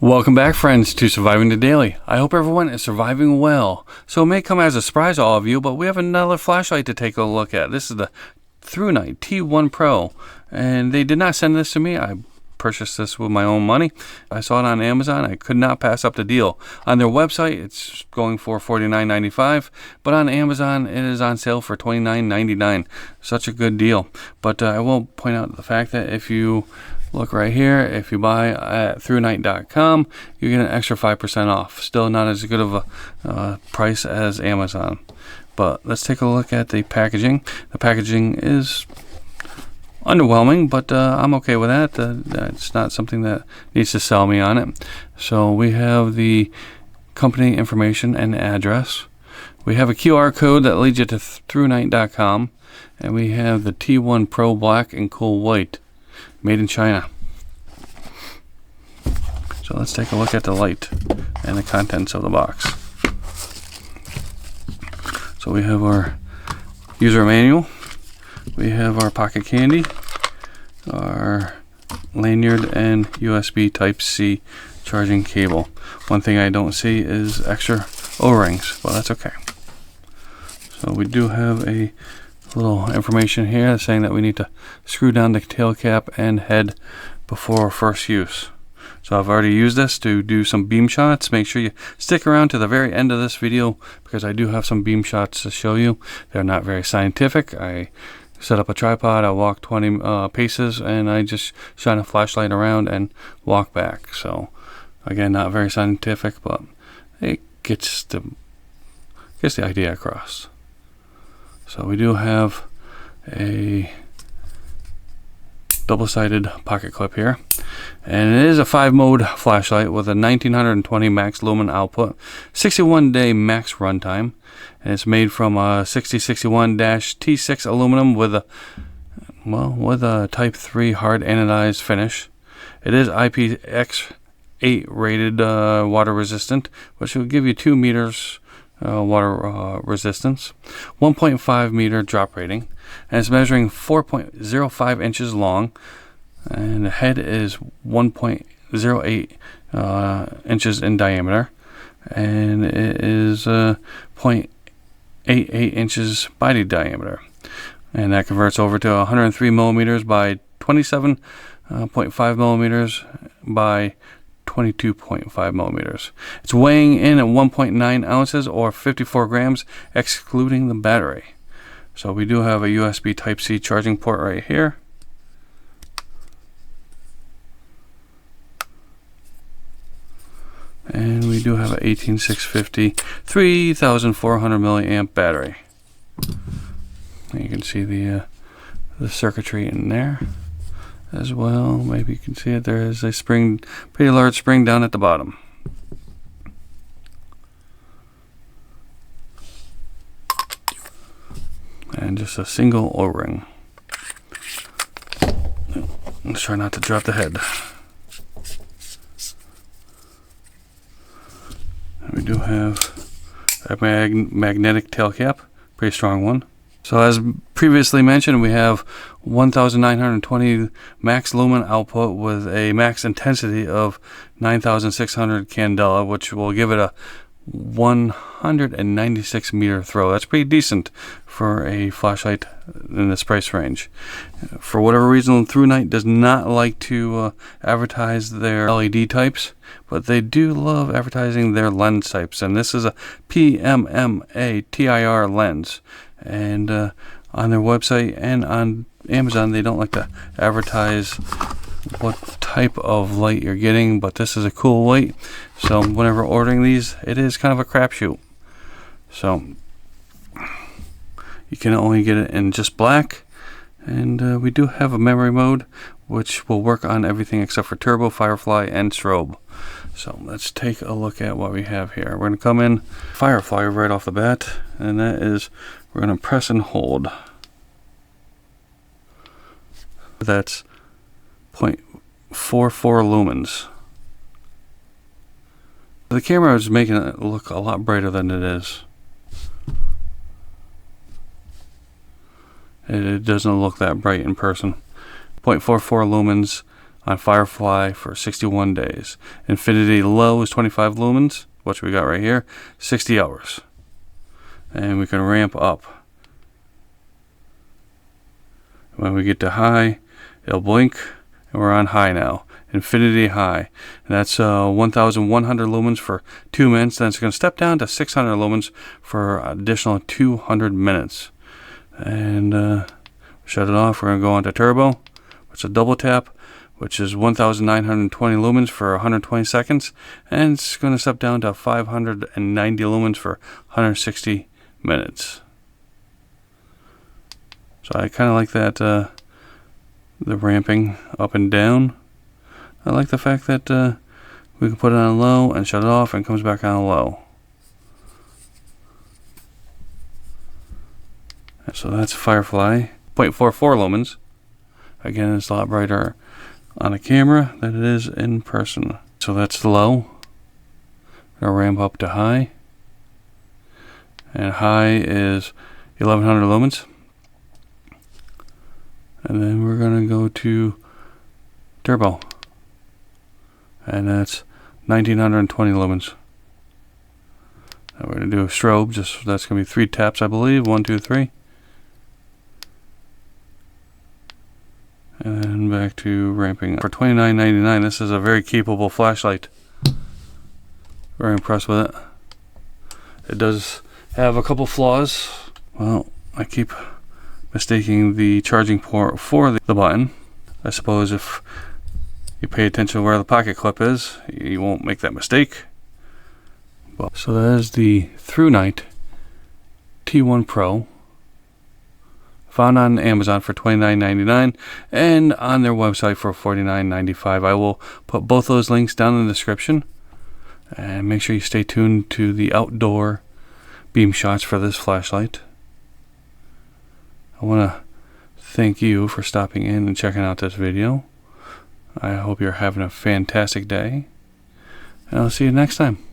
Welcome back, friends, to Surviving the Daily. I hope everyone is surviving well. So it may come as a surprise to all of you, but we have another flashlight to take a look at. This is the ThruNite T1 Pro, and they did not send this to me. I purchased this with my own money. I saw it on Amazon. I could not pass up the deal. On their website, it's going for $49.95, but on Amazon, it is on sale for $29.99. Such a good deal. But I will point out the fact that if you look right here, if you buy at ThruNite.com, you get an extra 5% off. Still not as good of a price as Amazon. But let's take a look at the packaging. The packaging is underwhelming, but I'm okay with that. It's not something that needs to sell me on it. So we have the company information and address. We have a QR code that leads you to ThruNite.com. And we have the T1 Pro Black and Cool White, made in China. So let's take a look at the light and the contents of the box. So we have our user manual, we have our pocket candy, our lanyard, and USB Type-C charging cable. One thing I don't see is extra O-rings, but that's okay. So we do have a little information here saying that we need to screw down the tail cap and head before first use. So I've already used this to do some beam shots. Make sure you stick around to the very end of this video because I do have some beam shots to show you. They're not very scientific. I set up a tripod, I walk 20 paces, and I just shine a flashlight around and walk back. So again, not very scientific, but it gets the idea across. So we do have a double-sided pocket clip here, and it is a 5-mode flashlight with a 1920 max lumen output, 61-day max runtime, and it's made from a 6061-T6 aluminum with a Type 3 hard anodized finish. It is IPX8 rated water resistant, which will give you 2 meters water resistance, 1.5 meter drop rating, and it's measuring 4.05 inches long, and the head is 1.08 inches in diameter, and it is 0.88 inches body diameter, and that converts over to 103 millimeters by 27.5 millimeters by 22.5 millimeters. It's weighing in at 1.9 ounces or 54 grams, excluding the battery. So we do have a USB Type-C charging port right here. And we do have an 18650 3400 milliamp battery. And you can see the circuitry in there as well. Maybe you can see it. There is a spring, pretty large spring down at the bottom. And just a single O-ring. Let's try not to drop the head. We do have a magnetic tail cap, pretty strong one. So as previously mentioned, we have 1920 max lumen output with a max intensity of 9600 candela, which will give it a 196 meter throw. That's pretty decent for a flashlight in this price range. For whatever reason, ThruNite does not like to advertise their LED types, but they do love advertising their lens types, and this is a PMMA TIR lens. And on their website and on Amazon, they don't like to advertise what type of light you're getting, but this is a cool light. So whenever ordering these, it is kind of a crapshoot. So you can only get it in just black, and we do have a memory mode which will work on everything except for turbo, firefly, and strobe. So let's take a look at what we have here. We're going to come in firefly right off the bat, and that is, we're going to press and hold. That's 0.44 lumens. The camera is making it look a lot brighter than it is. It doesn't look that bright in person. 0.44 lumens on Firefly for 61 days. Infinity low is 25 lumens, which we got right here, 60 hours. And we can ramp up. When we get to high, it'll blink, and we're on high now. Infinity high. And that's 1,100 lumens for 2 minutes. Then it's going to step down to 600 lumens for additional 200 minutes. And shut it off. We're going to go on to turbo, which is a double tap, which is 1,920 lumens for 120 seconds. And it's going to step down to 590 lumens for 160 minutes. So I kind of like that, the ramping up and down. I like the fact that we can put it on low and shut it off and it comes back on low. And so that's Firefly, 0.44 lumens. Again, it's a lot brighter on a camera than it is in person. So that's the low. We'll ramp up to high. And high is 1,100 lumens. And then we're going to go to turbo. And that's 1,920 lumens. And we're going to do a strobe. That's going to be 3 taps, I believe. 1, 2, 3. And then back to ramping up. For $29.99, this is a very capable flashlight. Very impressed with it. It does have a couple flaws. Well, I keep mistaking the charging port for the button. I suppose if you pay attention to where the pocket clip is, you won't make that mistake. Well, so that is the ThruNite T1 Pro, found on Amazon for $29.99 and on their website for $49.95. I will put both those links down in the description, and make sure you stay tuned to the outdoor beam shots for this flashlight. I want to thank you for stopping in and checking out this video. I hope you're having a fantastic day, and I'll see you next time.